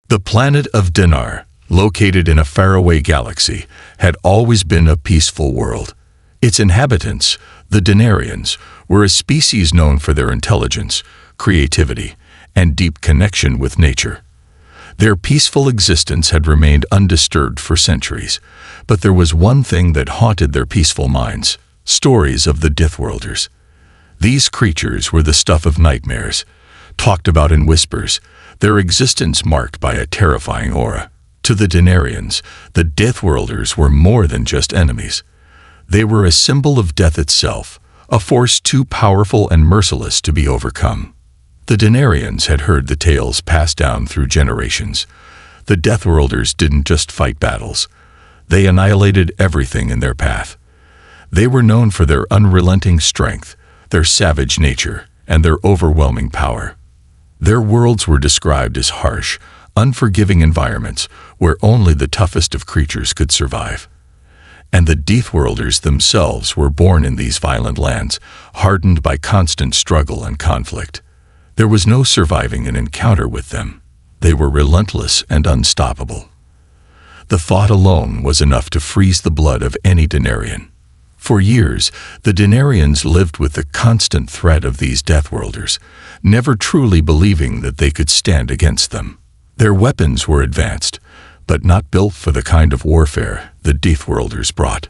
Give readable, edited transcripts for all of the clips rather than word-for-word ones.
The planet of Dinar, located in a faraway galaxy, had always been a peaceful world. Its inhabitants, the Dinarians, were a species known for their intelligence, creativity, and deep connection with nature. Their peaceful existence had remained undisturbed for centuries, but there was one thing that haunted their peaceful minds: stories of the Deathworlders. These creatures were the stuff of nightmares, talked about in whispers, their existence marked by a terrifying aura. To the Dinarians, the Deathworlders were more than just enemies. They were a symbol of death itself, a force too powerful and merciless to be overcome. The Dinarians had heard the tales passed down through generations. The Deathworlders didn't just fight battles. They annihilated everything in their path. They were known for their unrelenting strength, their savage nature, and their overwhelming power. Their worlds were described as harsh, unforgiving environments where only the toughest of creatures could survive. And the Deathworlders themselves were born in these violent lands, hardened by constant struggle and conflict. There was no surviving an encounter with them. They were relentless and unstoppable. The thought alone was enough to freeze the blood of any Dinarian. For years, the Dinarians lived with the constant threat of these Deathworlders, never truly believing that they could stand against them. Their weapons were advanced, but not built for the kind of warfare the Deathworlders brought.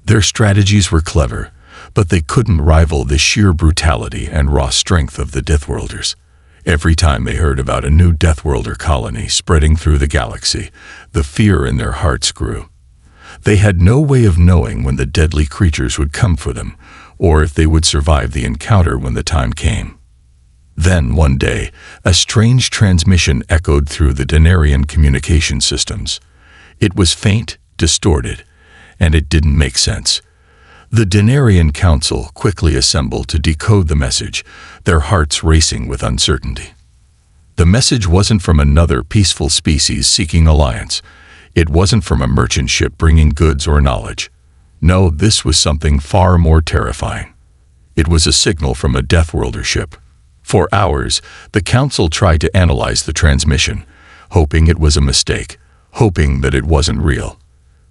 Their strategies were clever, but they couldn't rival the sheer brutality and raw strength of the Deathworlders. Every time they heard about a new Deathworlder colony spreading through the galaxy, the fear in their hearts grew. They had no way of knowing when the deadly creatures would come for them, or if they would survive the encounter when the time came. Then, one day, a strange transmission echoed through the Dinarian communication systems. It was faint, distorted, and it didn't make sense. The Dinarian Council quickly assembled to decode the message, their hearts racing with uncertainty. The message wasn't from another peaceful species seeking alliance. It wasn't from a merchant ship bringing goods or knowledge. No, this was something far more terrifying. It was a signal from a Deathworlder ship. For hours, the Council tried to analyze the transmission, hoping it was a mistake, hoping that it wasn't real.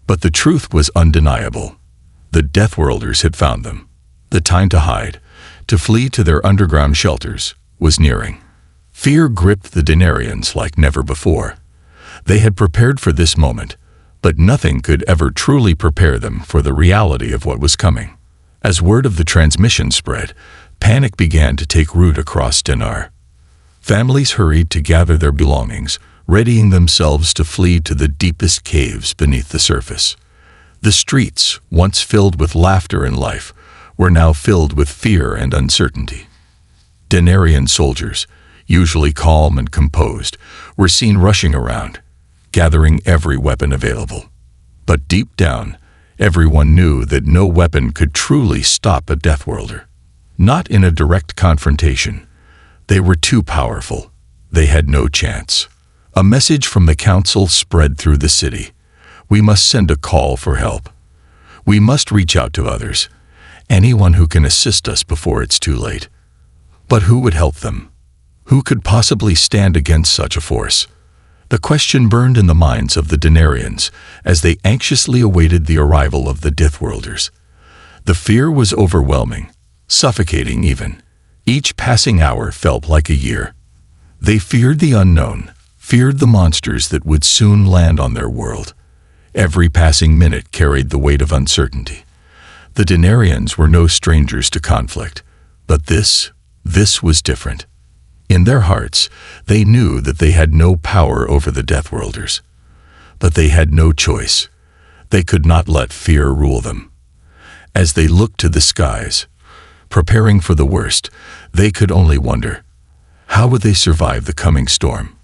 But the truth was undeniable. The Deathworlders had found them. The time to hide, to flee to their underground shelters, was nearing. Fear gripped the Dinarians like never before. They had prepared for this moment, but nothing could ever truly prepare them for the reality of what was coming. As word of the transmission spread, panic began to take root across Dinar. Families hurried to gather their belongings, readying themselves to flee to the deepest caves beneath the surface. The streets, once filled with laughter and life, were now filled with fear and uncertainty. Dinarian soldiers, usually calm and composed, were seen rushing around, gathering every weapon available. But deep down, everyone knew that no weapon could truly stop a Deathworlder. Not in a direct confrontation. They were too powerful. They had no chance. A message from the Council spread through the city. We must send a call for help. We must reach out to others. Anyone who can assist us before it's too late. But who would help them? Who could possibly stand against such a force? The question burned in the minds of the Dinarians as they anxiously awaited the arrival of the Deathworlders. The fear was overwhelming, suffocating even. Each passing hour felt like a year. They feared the unknown, feared the monsters that would soon land on their world. Every passing minute carried the weight of uncertainty. The Dinarians were no strangers to conflict, but this was different. In their hearts, they knew that they had no power over the Deathworlders. But they had no choice. They could not let fear rule them. As they looked to the skies, preparing for the worst, they could only wonder, how would they survive the coming storm?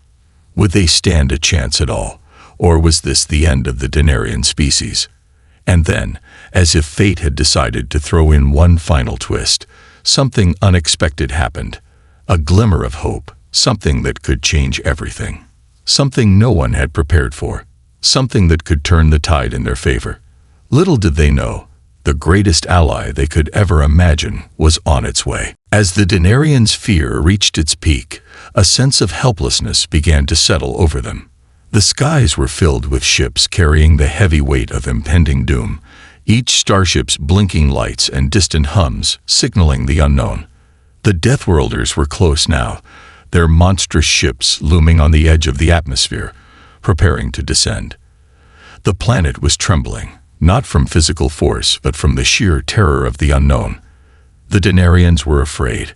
Would they stand a chance at all, or was this the end of the Dinarian species? And then, as if fate had decided to throw in one final twist, something unexpected happened. A glimmer of hope, something that could change everything. Something no one had prepared for. Something that could turn the tide in their favor. Little did they know, the greatest ally they could ever imagine was on its way. As the Dinarians' fear reached its peak, a sense of helplessness began to settle over them. The skies were filled with ships carrying the heavy weight of impending doom, each starship's blinking lights and distant hums signaling the unknown. The Deathworlders were close now, their monstrous ships looming on the edge of the atmosphere, preparing to descend. The planet was trembling, not from physical force, but from the sheer terror of the unknown. The Denarians were afraid,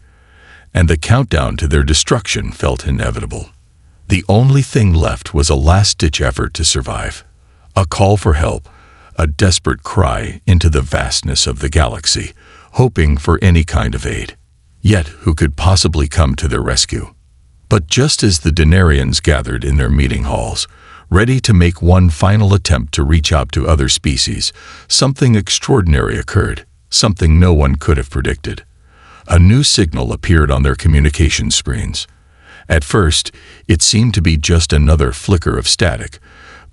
and the countdown to their destruction felt inevitable. The only thing left was a last-ditch effort to survive, a call for help, a desperate cry into the vastness of the galaxy, hoping for any kind of aid. Yet who could possibly come to their rescue? But just as the Denarians gathered in their meeting halls, ready to make one final attempt to reach out to other species, something extraordinary occurred, something no one could have predicted. A new signal appeared on their communication screens. At first, it seemed to be just another flicker of static,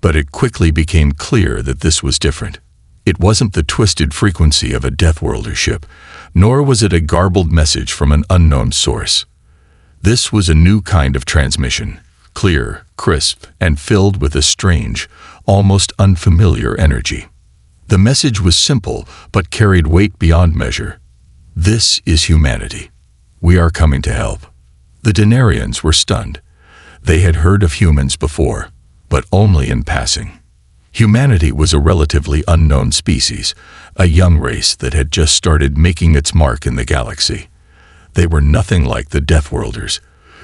but it quickly became clear that this was different. It wasn't the twisted frequency of a Deathworlder ship, nor was it a garbled message from an unknown source. This was a new kind of transmission, clear, crisp, and filled with a strange, almost unfamiliar energy. The message was simple, but carried weight beyond measure. This is humanity. We are coming to help. The Denarians were stunned. They had heard of humans before, but only in passing. Humanity was a relatively unknown species, a young race that had just started making its mark in the galaxy. They were nothing like the Deathworlders,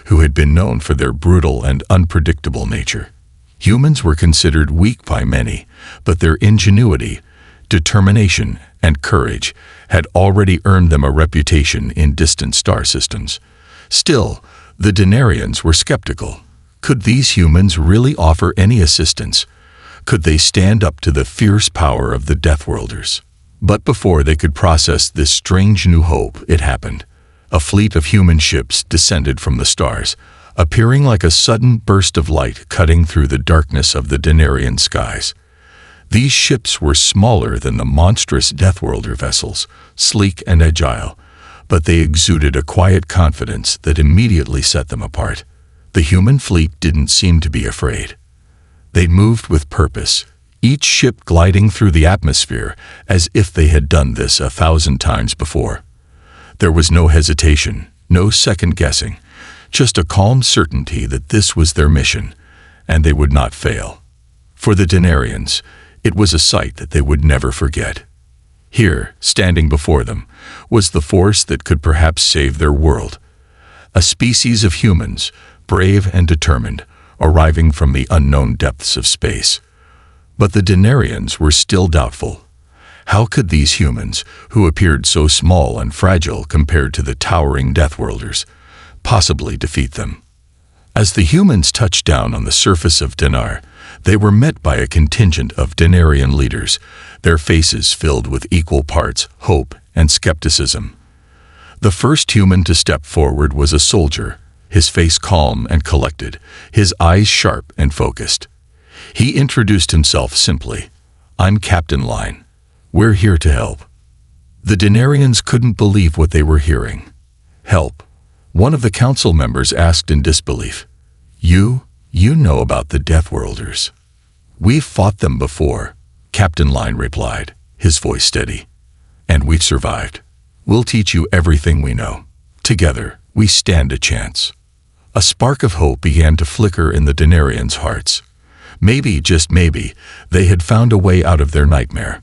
who had been known for their brutal and unpredictable nature. Humans were considered weak by many, but their ingenuity, determination, and courage had already earned them a reputation in distant star systems. Still, the Denarians were skeptical. Could these humans really offer any assistance? Could they stand up to the fierce power of the Deathworlders? But before they could process this strange new hope, it happened. A fleet of human ships descended from the stars, appearing like a sudden burst of light cutting through the darkness of the Denarian skies. These ships were smaller than the monstrous Deathworlder vessels, sleek and agile, but they exuded a quiet confidence that immediately set them apart. The human fleet didn't seem to be afraid. They moved with purpose, each ship gliding through the atmosphere as if they had done this 1,000 times before. There was no hesitation, no second guessing, just a calm certainty that this was their mission, and they would not fail. For the Denarians, it was a sight that they would never forget. Here, standing before them, was the force that could perhaps save their world. A species of humans, brave and determined, arriving from the unknown depths of space. But the Denarians were still doubtful. How could these humans, who appeared so small and fragile compared to the towering Deathworlders, possibly defeat them? As the humans touched down on the surface of Denar, they were met by a contingent of Denarian leaders, their faces filled with equal parts hope and skepticism. The first human to step forward was a soldier, his face calm and collected, his eyes sharp and focused. He introduced himself simply, "I'm Captain Line. We're here to help." The Denarians couldn't believe what they were hearing. "Help?" One of the council members asked in disbelief. You know about the Deathworlders." "We've fought them before," Captain Line replied, his voice steady. "And we've survived. We'll teach you everything we know. Together, we stand a chance." A spark of hope began to flicker in the Denarians' hearts. Maybe, just maybe, they had found a way out of their nightmare.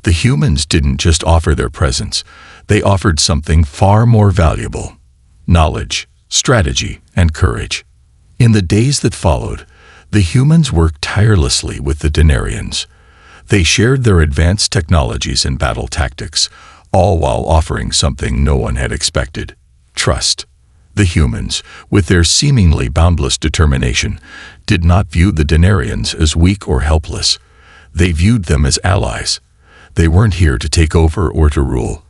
The humans didn't just offer their presence, they offered something far more valuable: knowledge, strategy, and courage. In the days that followed, the humans worked tirelessly with the Denarians. They shared their advanced technologies and battle tactics, all while offering something no one had expected: trust. The humans, with their seemingly boundless determination, did not view the Denarians as weak or helpless. They viewed them as allies. They weren't here to take over or to rule.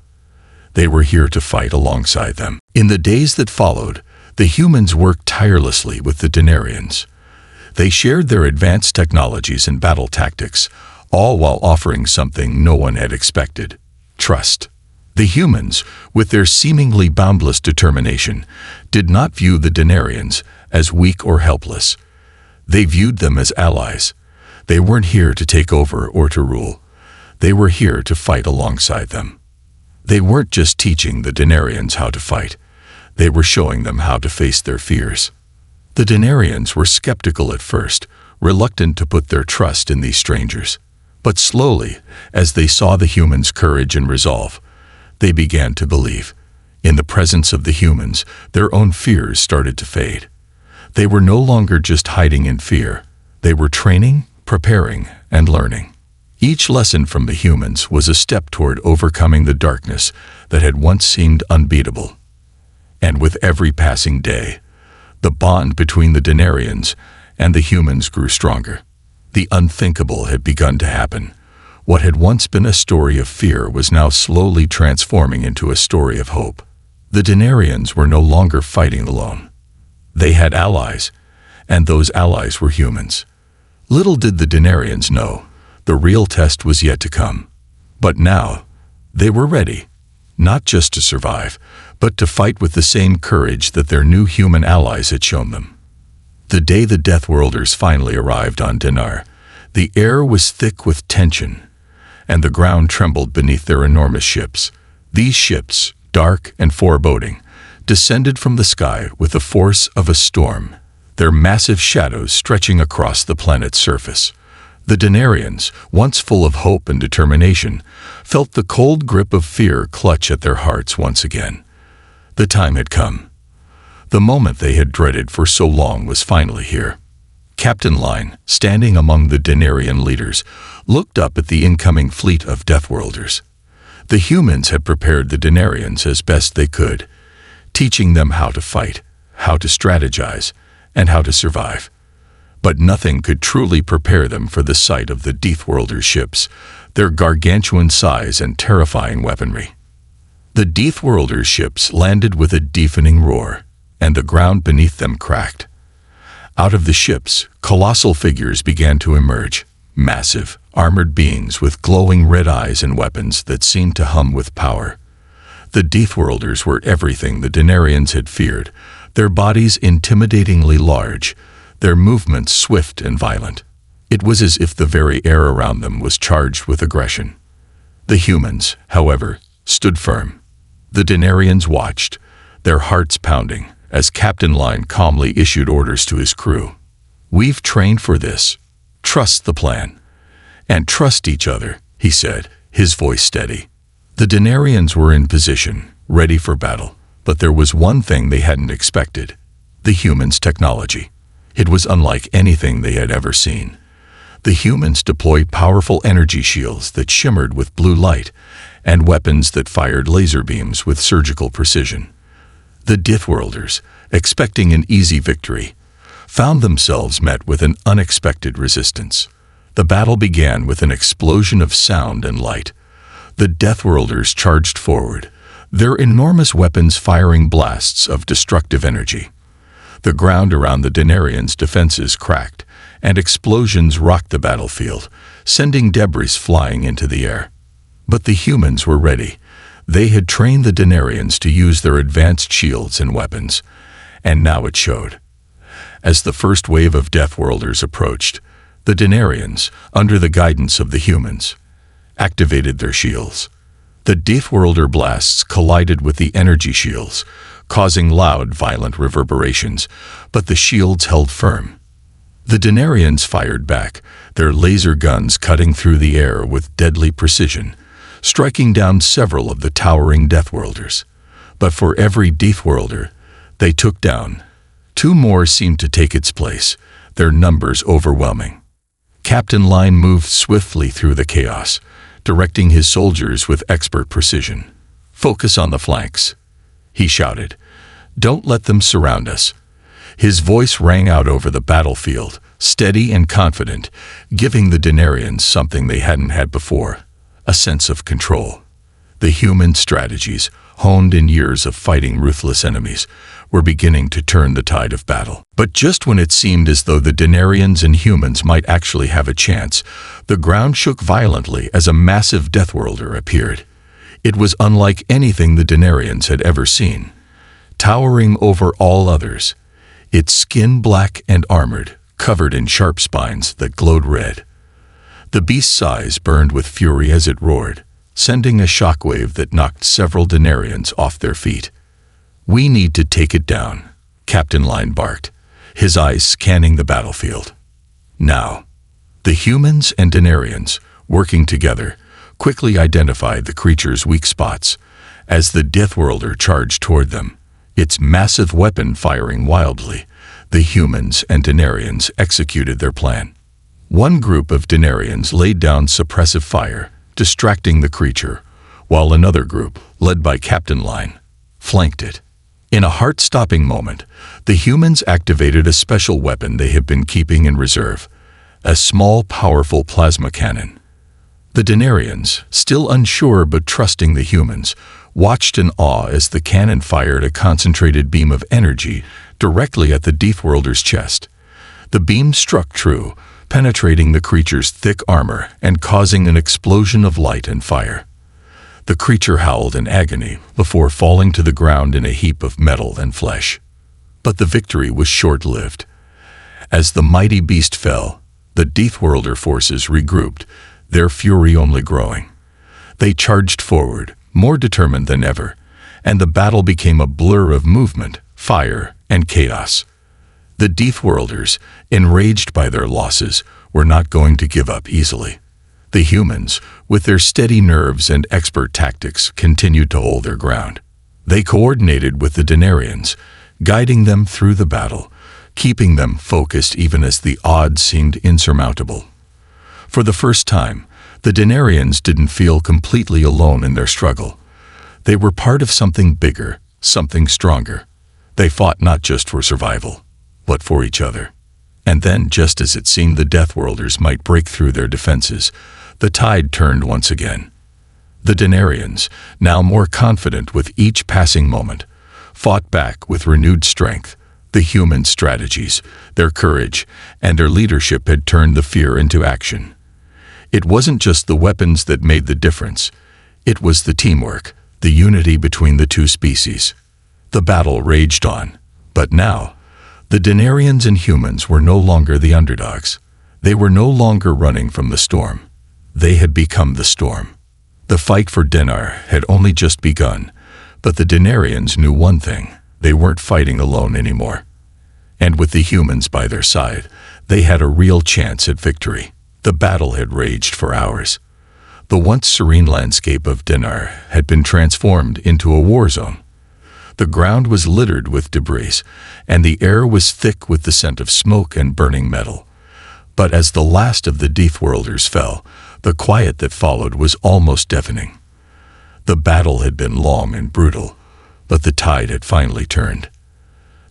They were here to fight alongside them. In the days that followed, the humans worked tirelessly with the Denarians. They shared their advanced technologies and battle tactics, all while offering something no one had expected: trust. The humans, with their seemingly boundless determination, did not view the Denarians as weak or helpless. They viewed them as allies. They weren't here to take over or to rule. They were here to fight alongside them. They weren't just teaching the Denarians how to fight. They were showing them how to face their fears. The Denarians were skeptical at first, reluctant to put their trust in these strangers. But slowly, as they saw the humans' courage and resolve, they began to believe. In the presence of the humans, their own fears started to fade. They were no longer just hiding in fear. They were training, preparing, and learning. Each lesson from the humans was a step toward overcoming the darkness that had once seemed unbeatable. And with every passing day, the bond between the Denarians and the humans grew stronger. The unthinkable had begun to happen. What had once been a story of fear was now slowly transforming into a story of hope. The Denarians were no longer fighting alone. They had allies, and those allies were humans. Little did the Denarians know, the real test was yet to come. But now, they were ready, not just to survive, but to fight with the same courage that their new human allies had shown them. The day the Deathworlders finally arrived on Denar, the air was thick with tension, and the ground trembled beneath their enormous ships. These ships, dark and foreboding, descended from the sky with the force of a storm, their massive shadows stretching across the planet's surface. The Denarians, once full of hope and determination, felt the cold grip of fear clutch at their hearts once again. The time had come. The moment they had dreaded for so long was finally here. Captain Line, standing among the Denarian leaders, looked up at the incoming fleet of Deathworlders. The humans had prepared the Denarians as best they could, teaching them how to fight, how to strategize, and how to survive. But nothing could truly prepare them for the sight of the Deathworlders' ships, their gargantuan size and terrifying weaponry. The Deathworlders' ships landed with a deafening roar, and the ground beneath them cracked. Out of the ships, colossal figures began to emerge, massive, armored beings with glowing red eyes and weapons that seemed to hum with power. The Deathworlders were everything the Denarians had feared, their bodies intimidatingly large, their movements swift and violent. It was as if the very air around them was charged with aggression. The humans, however, stood firm. The Denarians watched, their hearts pounding, as Captain Line calmly issued orders to his crew. "We've trained for this. Trust the plan. And trust each other," he said, his voice steady. The Denarians were in position, ready for battle, but there was one thing they hadn't expected: the humans' technology. It was unlike anything they had ever seen. The humans deployed powerful energy shields that shimmered with blue light, and weapons that fired laser beams with surgical precision. The Deathworlders, expecting an easy victory, found themselves met with an unexpected resistance. The battle began with an explosion of sound and light. The Deathworlders charged forward, their enormous weapons firing blasts of destructive energy. The ground around the Denarians' defenses cracked, and explosions rocked the battlefield, sending debris flying into the air. But the humans were ready. They had trained the Denarians to use their advanced shields and weapons, and now it showed. As the first wave of Deathworlders approached, the Denarians, under the guidance of the humans, activated their shields. The Deathworlder blasts collided with the energy shields, causing loud, violent reverberations, but the shields held firm. The Denarians fired back, their laser guns cutting through the air with deadly precision, striking down several of the towering Deathworlders. But for every Deathworlder they took down, two more seemed to take its place, their numbers overwhelming. Captain Line moved swiftly through the chaos, directing his soldiers with expert precision. "Focus on the flanks," he shouted. "Don't let them surround us." His voice rang out over the battlefield, steady and confident, giving the Denarians something they hadn't had before: a sense of control. The human strategies, honed in years of fighting ruthless enemies, were beginning to turn the tide of battle. But just when it seemed as though the Denarians and humans might actually have a chance, the ground shook violently as a massive Deathworlder appeared. It was unlike anything the Denarians had ever seen. Towering over all others, its skin black and armored, covered in sharp spines that glowed red. The beast's eyes burned with fury as it roared, sending a shockwave that knocked several Denarians off their feet. "We need to take it down," Captain Line barked, his eyes scanning the battlefield. Now, the humans and Denarians, working together, quickly identified the creature's weak spots as the Deathworlder charged toward them, its massive weapon firing wildly. The humans and Denarians executed their plan. One group of Denarians laid down suppressive fire, distracting the creature, while another group, led by Captain Line, flanked it. In a heart-stopping moment, the humans activated a special weapon they had been keeping in reserve, a small, powerful plasma cannon. The Denarians, still unsure but trusting the humans, watched in awe as the cannon fired a concentrated beam of energy directly at the Deathworlder's chest. The beam struck true, penetrating the creature's thick armor and causing an explosion of light and fire. The creature howled in agony before falling to the ground in a heap of metal and flesh. But the victory was short-lived. As the mighty beast fell, the Deathworlder forces regrouped, their fury only growing. They charged forward, more determined than ever, and the battle became a blur of movement, fire, and chaos. The Deathworlders, enraged by their losses, were not going to give up easily. The humans, with their steady nerves and expert tactics, continued to hold their ground. They coordinated with the Denarians, guiding them through the battle, keeping them focused even as the odds seemed insurmountable. For the first time, the Denarians didn't feel completely alone in their struggle. They were part of something bigger, something stronger. They fought not just for survival, but for each other. And then, just as it seemed the Deathworlders might break through their defenses, the tide turned once again. The Denarians, now more confident with each passing moment, fought back with renewed strength. The human strategies, their courage, and their leadership had turned the fear into action. It wasn't just the weapons that made the difference. It was the teamwork, the unity between the two species. The battle raged on, but now, the Denarians and humans were no longer the underdogs. They were no longer running from the storm. They had become the storm. The fight for Denar had only just begun, but the Denarians knew one thing: they weren't fighting alone anymore. And with the humans by their side, they had a real chance at victory. The battle had raged for hours. The once serene landscape of Denar had been transformed into a war zone. The ground was littered with debris, and the air was thick with the scent of smoke and burning metal. But as the last of the Deathworlders fell, the quiet that followed was almost deafening. The battle had been long and brutal, but the tide had finally turned.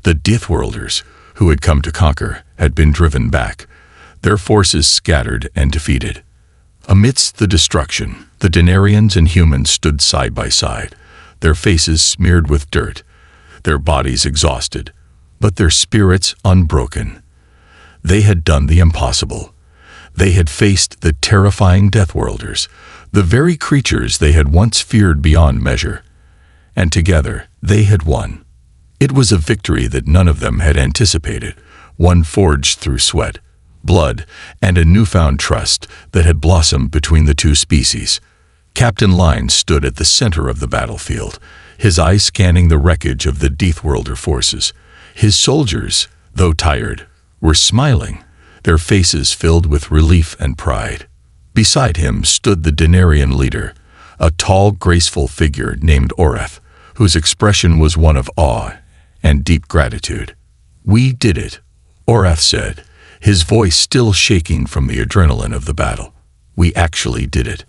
The Deathworlders, who had come to conquer, had been driven back, their forces scattered and defeated. Amidst the destruction, the Denarians and humans stood side by side, their faces smeared with dirt, their bodies exhausted, but their spirits unbroken. They had done the impossible. They had faced the terrifying Deathworlders, the very creatures they had once feared beyond measure. And together, they had won. It was a victory that none of them had anticipated, one forged through sweat, blood, and a newfound trust that had blossomed between the two species. Captain Line stood at the center of the battlefield, his eyes scanning the wreckage of the Deathworlder forces. His soldiers, though tired, were smiling, their faces filled with relief and pride. Beside him stood the Denarian leader, a tall, graceful figure named Oreth, whose expression was one of awe and deep gratitude. "We did it," Oreth said, his voice still shaking from the adrenaline of the battle. "We actually did it.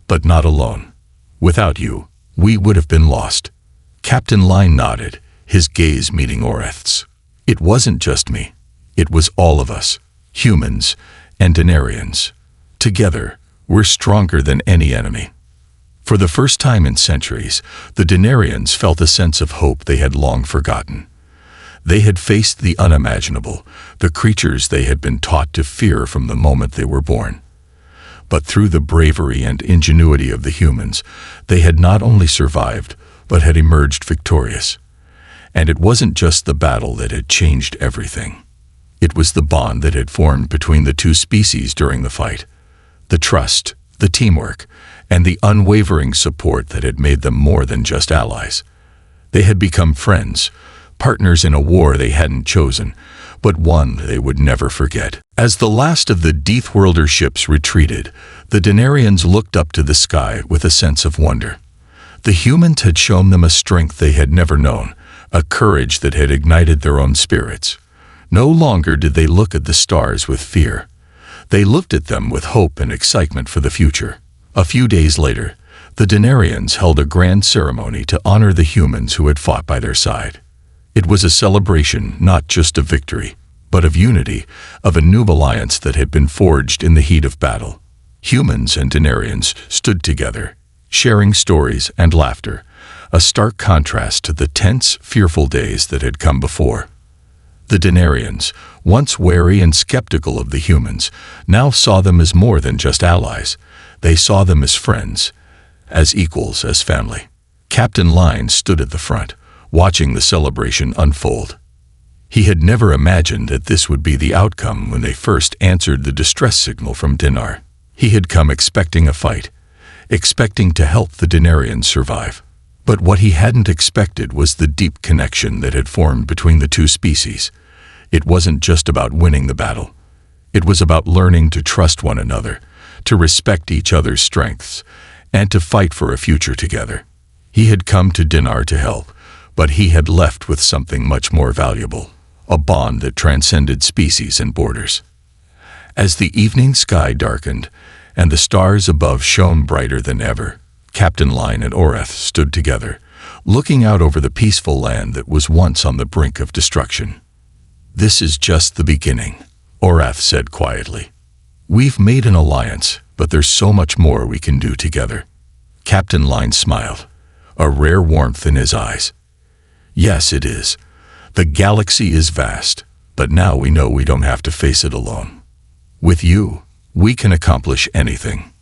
But not alone. Without you, we would have been lost." Captain Line nodded, his gaze meeting Oreth's. "It wasn't just me. It was all of us, humans and Denarians. Together, we're stronger than any enemy." For the first time in centuries, the Denarians felt a sense of hope they had long forgotten. They had faced the unimaginable, the creatures they had been taught to fear from the moment they were born. But through the bravery and ingenuity of the humans, they had not only survived, but had emerged victorious. And it wasn't just the battle that had changed everything. It was the bond that had formed between the two species during the fight. The trust, the teamwork, and the unwavering support that had made them more than just allies. They had become friends, partners in a war they hadn't chosen, but one they would never forget. As the last of the Deathworlder ships retreated, the Denarians looked up to the sky with a sense of wonder. The humans had shown them a strength they had never known, a courage that had ignited their own spirits. No longer did they look at the stars with fear. They looked at them with hope and excitement for the future. A few days later, the Denarians held a grand ceremony to honor the humans who had fought by their side. It was a celebration not just of victory, but of unity, of a new alliance that had been forged in the heat of battle. Humans and Denarians stood together, sharing stories and laughter, a stark contrast to the tense, fearful days that had come before. The Denarians, once wary and skeptical of the humans, now saw them as more than just allies. They saw them as friends, as equals, as family. Captain Line stood at the front, watching the celebration unfold. He had never imagined that this would be the outcome when they first answered the distress signal from Dinar. He had come expecting a fight, expecting to help the Denarians survive. But what he hadn't expected was the deep connection that had formed between the two species. It wasn't just about winning the battle. It was about learning to trust one another, to respect each other's strengths, and to fight for a future together. He had come to Dinar to help, but he had left with something much more valuable, a bond that transcended species and borders. As the evening sky darkened, and the stars above shone brighter than ever, Captain Line and Orath stood together, looking out over the peaceful land that was once on the brink of destruction. "This is just the beginning," Orath said quietly. "We've made an alliance, but there's so much more we can do together." Captain Line smiled, a rare warmth in his eyes. "Yes, it is. The galaxy is vast, but now we know we don't have to face it alone. With you, we can accomplish anything."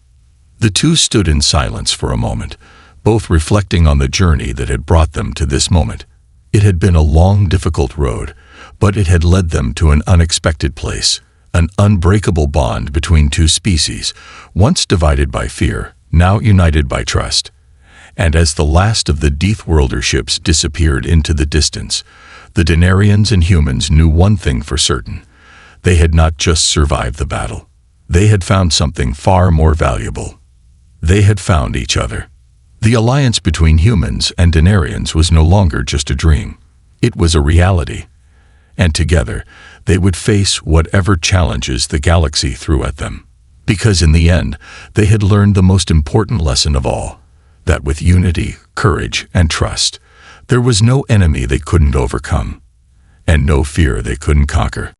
The two stood in silence for a moment, both reflecting on the journey that had brought them to this moment. It had been a long, difficult road, but it had led them to an unexpected place, an unbreakable bond between two species, once divided by fear, now united by trust. And as the last of the Deathworlder ships disappeared into the distance, the Denarians and humans knew one thing for certain. They had not just survived the battle. They had found something far more valuable. They had found each other. The alliance between humans and Denarians was no longer just a dream. It was a reality. And together, they would face whatever challenges the galaxy threw at them. Because in the end, they had learned the most important lesson of all, that with unity, courage, and trust, there was no enemy they couldn't overcome, and no fear they couldn't conquer.